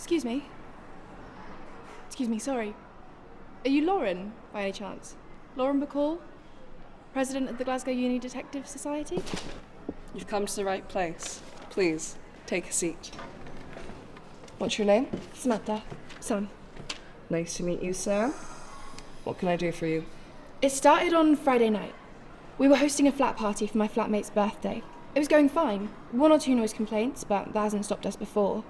Excuse me. Excuse me, sorry. Are you Lauren, by any chance? Lauren Bacall? President of the Glasgow Uni Detective Society? You've come to the right place. Please, take a seat. What's your name? Samantha. Sam. Nice to meet you, Sam. What can I do for you? It started on Friday night. We were hosting a flat party for my flatmate's birthday. It was going fine. 1 or 2 noise complaints, but that hasn't stopped us before.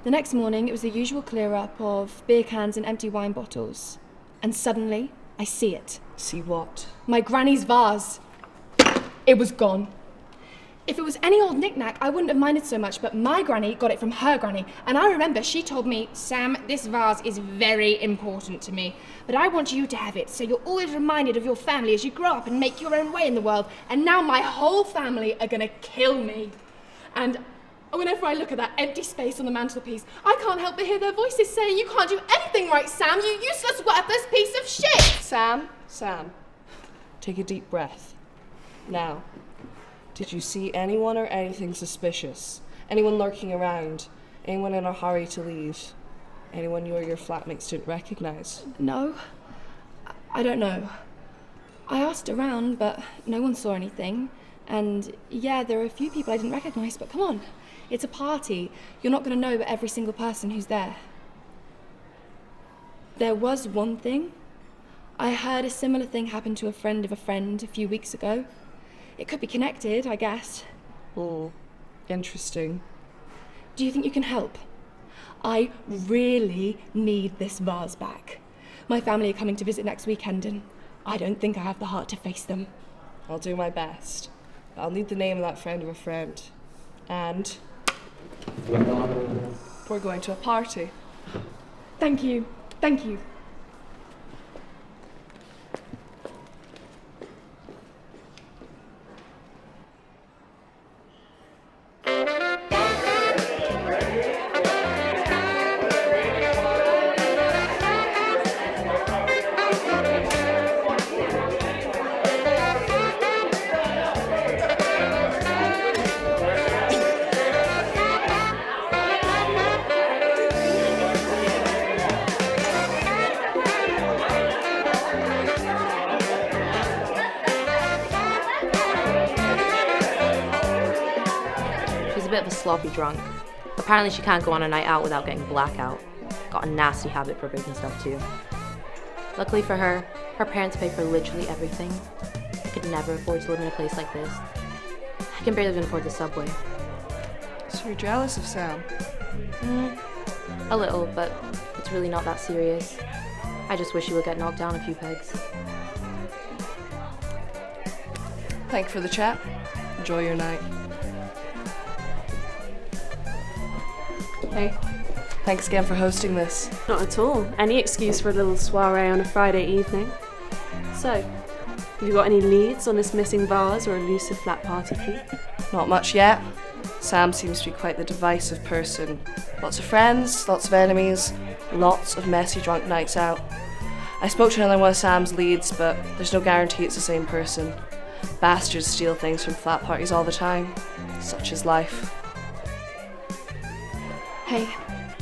The next morning, it was the usual clear-up of beer cans and empty wine bottles. And suddenly, I see it. See what? My granny's vase. It was gone. If it was any old knick-knack, I wouldn't have minded so much, but my granny got it from her granny. And I remember she told me, "Sam, this vase is very important to me, but I want you to have it so you're always reminded of your family as you grow up and make your own way in the world. And now my whole family are gonna kill me." And whenever I look at that empty space on the mantelpiece, I can't help but hear their voices saying, "You can't do anything right, Sam, you useless, worthless piece of shit!" Sam, take a deep breath. Now, did you see anyone or anything suspicious? Anyone lurking around? Anyone in a hurry to leave? Anyone you or your flatmates didn't recognize? No, I don't know. I asked around, but no one saw anything. And yeah, there are a few people I didn't recognize, but come on. It's a party. You're not going to know every single person who's there. There was one thing. I heard a similar thing happen to a friend of a friend a few weeks ago. It could be connected, I guess. Interesting. Do you think you can help? I really need this vase back. My family are coming to visit next weekend, and I don't think I have the heart to face them. I'll do my best. I'll need the name of that friend of a friend. And we're going to a party. Thank you. Thank you. She's a bit of a sloppy drunk. Apparently she can't go on a night out without getting blackout. Got a nasty habit for breaking stuff too. Luckily for her, her parents pay for literally everything. I could never afford to live in a place like this. I can barely even afford the subway. So you're jealous of Sam? A little, but it's really not that serious. I just wish she would get knocked down a few pegs. Thank you for the chat. Enjoy your night. Hey. Thanks again for hosting this. Not at all. Any excuse for a little soiree on a Friday evening. So, have you got any leads on this missing vase or elusive flat party key? Not much yet. Sam seems to be quite the divisive person. Lots of friends, lots of enemies, lots of messy drunk nights out. I spoke to another one of Sam's leads, but there's no guarantee it's the same person. Bastards steal things from flat parties all the time. Such is life. Hey,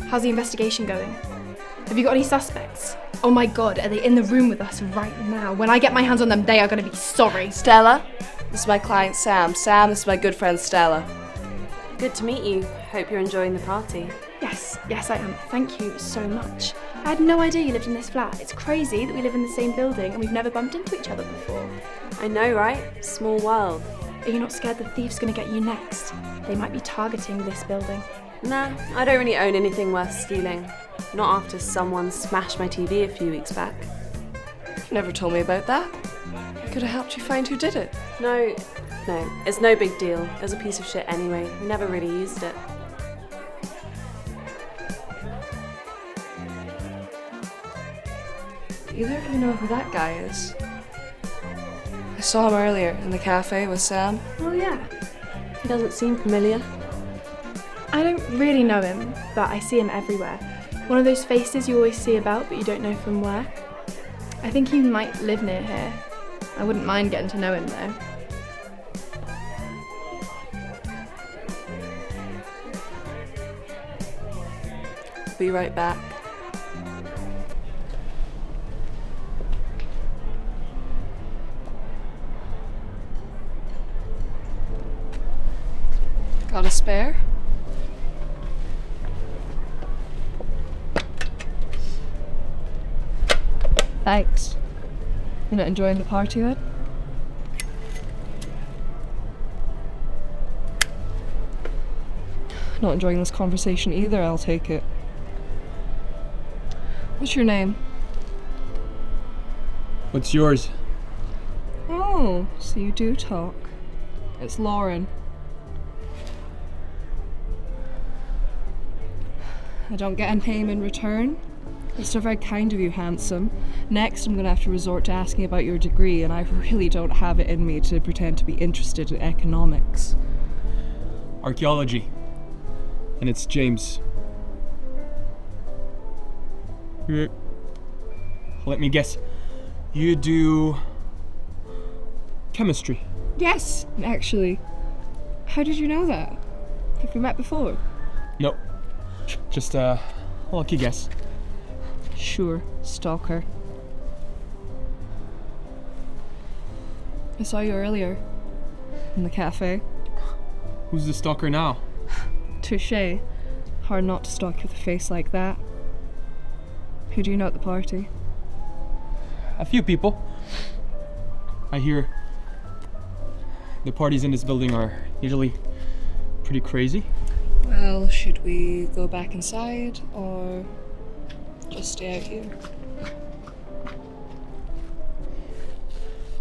how's the investigation going? Have you got any suspects? Oh my god, are they in the room with us right now? When I get my hands on them, they are going to be sorry. Stella, this is my client Sam. Sam, this is my good friend Stella. Good to meet you. Hope you're enjoying the party. Yes, I am. Thank you so much. I had no idea you lived in this flat. It's crazy that we live in the same building and we've never bumped into each other before. I know, right? Small world. Are you not scared the thief's going to get you next? They might be targeting this building. Nah, I don't really own anything worth stealing. Not after someone smashed my TV a few weeks back. You never told me about that. I could have helped you find who did it. No, it's no big deal. It was a piece of shit anyway. We never really used it. Either of you know who that guy is? I saw him earlier in the cafe with Sam. Oh yeah. He doesn't seem familiar. I don't really know him, but I see him everywhere. One of those faces you always see about, but you don't know from where. I think he might live near here. I wouldn't mind getting to know him, though. be right back. Got a spare? Thanks. You're not enjoying the party then? Not enjoying this conversation either, I'll take it. What's your name? What's yours? Oh, so you do talk. It's Lauren. I don't get a name in return. It's so very kind of you, handsome. Next, I'm gonna have to resort to asking about your degree, and I really don't have it in me to pretend to be interested in economics. Archaeology. And it's James. Let me guess. You do chemistry. Yes, actually. How did you know that? Have we met before? No. Just a lucky guess. Sure, stalker. I saw you earlier. In the cafe. Who's the stalker now? Touché. Hard not to stalk you with a face like that. Who do you know at the party? A few people. I hear the parties in this building are usually pretty crazy. Well, should we go back inside or just stay out here?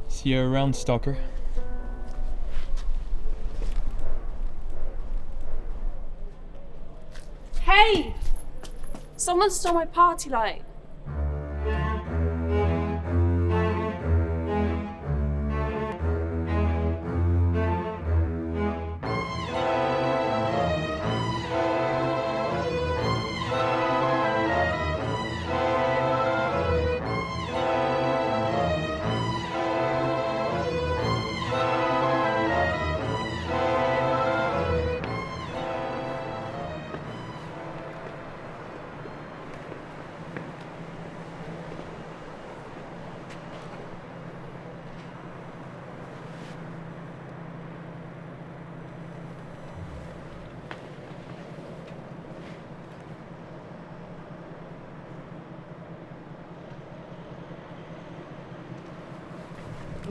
See you around, stalker. Hey! Someone stole my party light.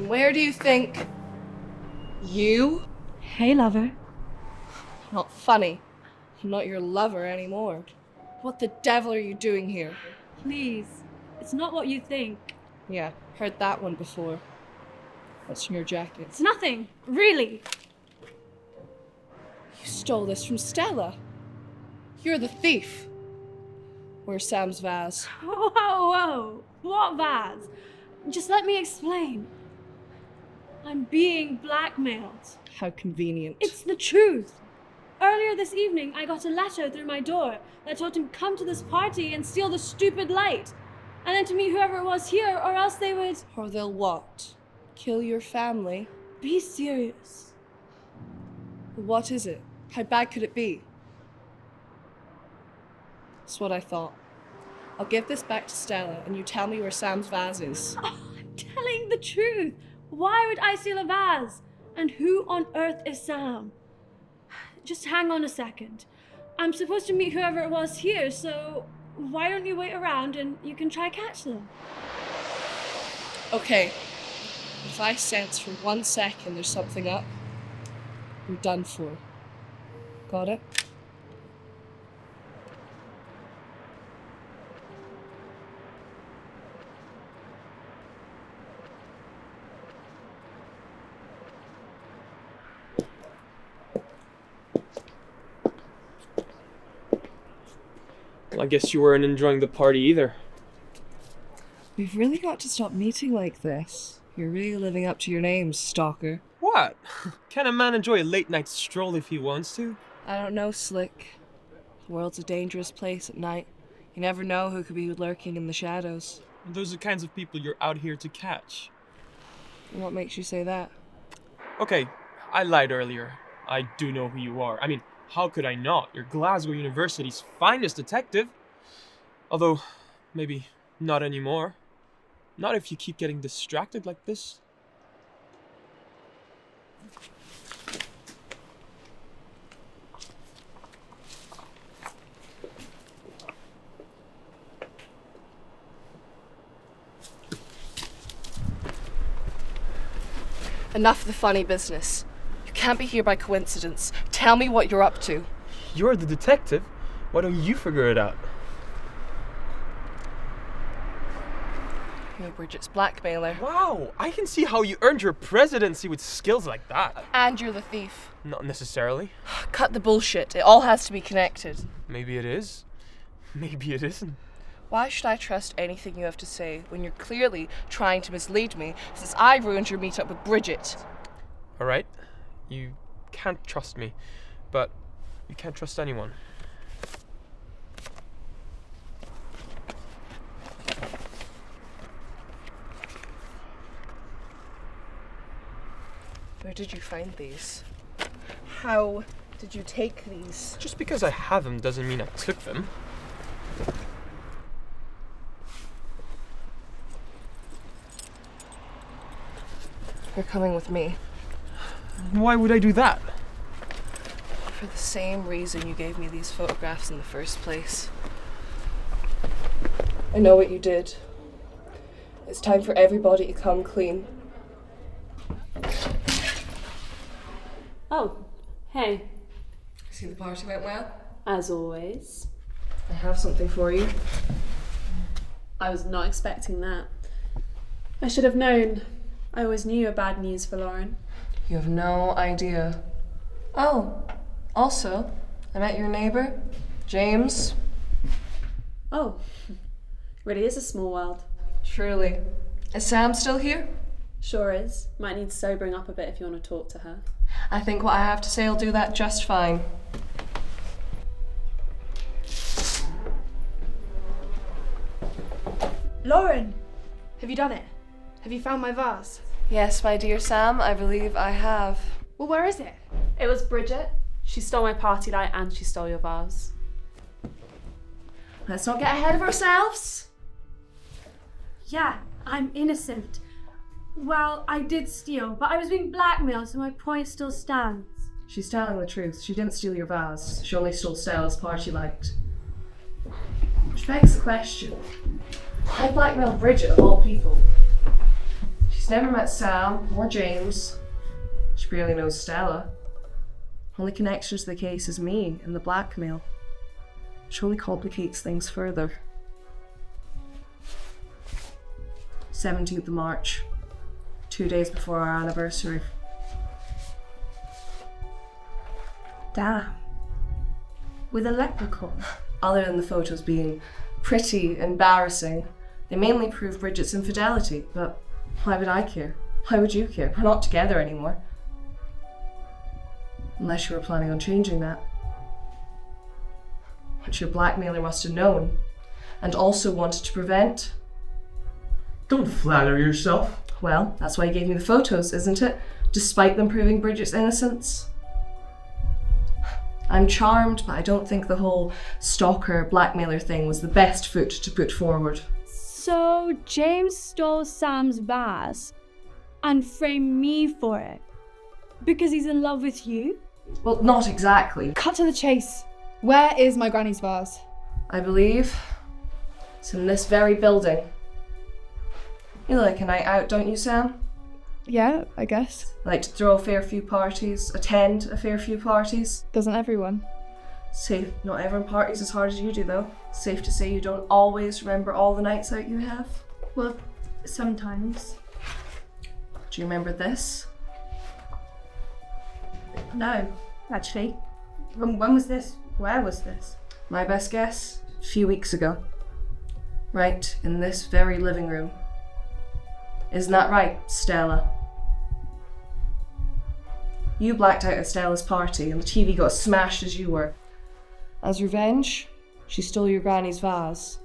And where do you think you? Hey, lover. Not funny. I'm not your lover anymore. What the devil are you doing here? Please. It's not what you think. Yeah, heard that one before. What's in your jacket? It's nothing. Really. You stole this from Stella. You're the thief. Where's Sam's vase? Whoa, whoa, whoa. What vase? Just let me explain. I'm being blackmailed. How convenient. It's the truth. Earlier this evening, I got a letter through my door that told him come to this party and steal the stupid light. And then to meet whoever it was here, or else they would... Or they'll what? Kill your family? Be serious. What is it? How bad could it be? That's what I thought. I'll give this back to Stella and you tell me where Sam's vase is. Oh, I'm telling the truth. Why would I steal a vase? And who on earth is Sam? Just hang on a second. I'm supposed to meet whoever it was here, so why don't you wait around and you can try catch them? Okay. If I sense for 1 second there's something up, you're done for. Got it? Well, I guess you weren't enjoying the party either. We've really got to stop meeting like this. You're really living up to your name, stalker. What? Can a man enjoy a late night stroll if he wants to? I don't know, Slick. The world's a dangerous place at night. You never know who could be lurking in the shadows. And those are the kinds of people you're out here to catch. And what makes you say that? Okay, I lied earlier. I do know who you are. I mean, how could I not? You're Glasgow University's finest detective. Although, maybe not anymore. Not if you keep getting distracted like this. Enough of the funny business. You can't be here by coincidence. Tell me what you're up to. You're the detective. Why don't you figure it out? You're Bridget's blackmailer. Wow, I can see how you earned your presidency with skills like that. And you're the thief. Not necessarily. Cut the bullshit. It all has to be connected. Maybe it is. Maybe it isn't. Why should I trust anything you have to say when you're clearly trying to mislead me since I ruined your meetup with Bridget? Alright, you can't trust me, but you can't trust anyone. Where did you find these? How did you take these? Just because I have them doesn't mean I took them. You're coming with me. Why would I do that? For the same reason you gave me these photographs in the first place. I know what you did. It's time for everybody to come clean. Oh, hey. See, the party went well? As always. I have something for you. I was not expecting that. I should have known. I always knew you were bad news for Lauren. You have no idea. Oh, also, I met your neighbour, James. Oh, really is a small world. Truly. Is Sam still here? Sure is. Might need sobering up a bit if you want to talk to her. I think what I have to say will do that just fine. Lauren, have you done it? Have you found my vase? Yes, my dear Sam, I believe I have. Well, where is it? It was Bridget. She stole my party light and she stole your vase. Let's not get ahead of ourselves. Yeah, I'm innocent. Well, I did steal, but I was being blackmailed, so my point still stands. She's telling the truth. She didn't steal your vase. She only stole Stella's party light. Which begs the question. Why blackmail Bridget of all people? She's never met Sam or James. She barely knows Stella. Only connection to the case is me and the blackmail. Which only complicates things further. 17th of March. 2 days before our anniversary. Damn. With a leprechaun. Other than the photos being pretty embarrassing, they mainly prove Bridget's infidelity, but why would I care? Why would you care? We're not together anymore. Unless you were planning on changing that. Which your blackmailer must have known, and also wanted to prevent. Don't flatter yourself. Well, that's why he gave me the photos, isn't it? Despite them proving Bridget's innocence. I'm charmed, but I don't think the whole stalker blackmailer thing was the best foot to put forward. So James stole Sam's vase and framed me for it because he's in love with you? Well, not exactly. Cut to the chase. Where is my granny's vase? I believe it's in this very building. You like a night out, don't you, Sam? Yeah, I guess. Like to throw a fair few parties, attend a fair few parties. Doesn't everyone? Safe, not everyone parties as hard as you do, though. Safe to say you don't always remember all the nights out you have. Well, sometimes. Do you remember this? No, actually. When was this? Where was this? My best guess? A few weeks ago. Right in this very living room. Isn't that right, Stella? You blacked out at Stella's party and the TV got as smashed as you were. As revenge, she stole your granny's vase.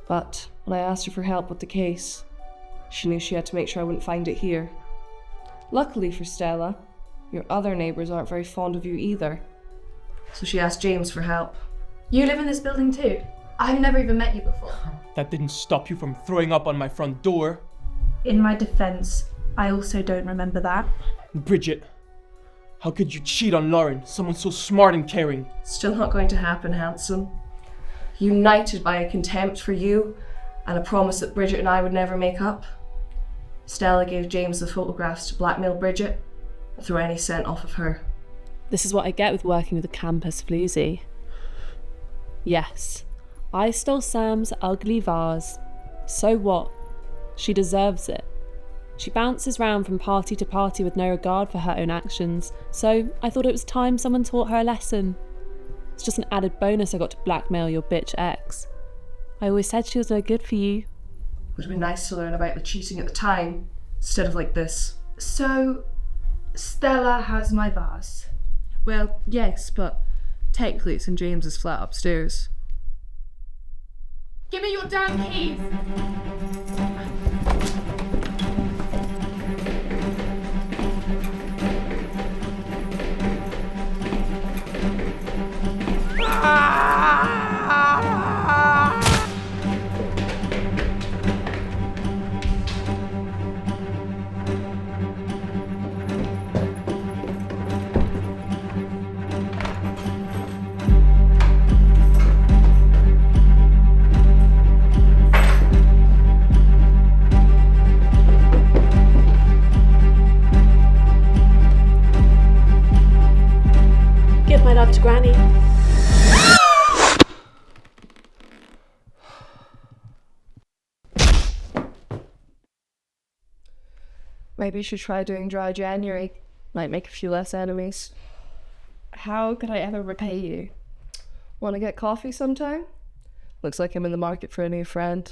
But when I asked her for help with the case, she knew she had to make sure I wouldn't find it here. Luckily for Stella, your other neighbours aren't very fond of you either. So she asked James for help. You live in this building too? I've never even met you before. That didn't stop you from throwing up on my front door. In my defense, I also don't remember that. Bridget, how could you cheat on Lauren, someone so smart and caring? Still not going to happen, handsome. United by a contempt for you and a promise that Bridget and I would never make up, Stella gave James the photographs to blackmail Bridget and throw any scent off of her. This is what I get with working with a campus floozy. Yes, I stole Sam's ugly vase. So what? She deserves it. She bounces round from party to party with no regard for her own actions, so I thought it was time someone taught her a lesson. It's just an added bonus I got to blackmail your bitch ex. I always said she was no good for you. Would have been nice to learn about the cheating at the time, instead of like this. So, Stella has my vase. Well, yes, but technically it's in James's flat upstairs. Give me your damn keys! Give my love to Granny. Maybe you should try doing dry January. Might make a few less enemies. How could I ever repay you? Want to get coffee sometime? Looks like I'm in the market for a new friend.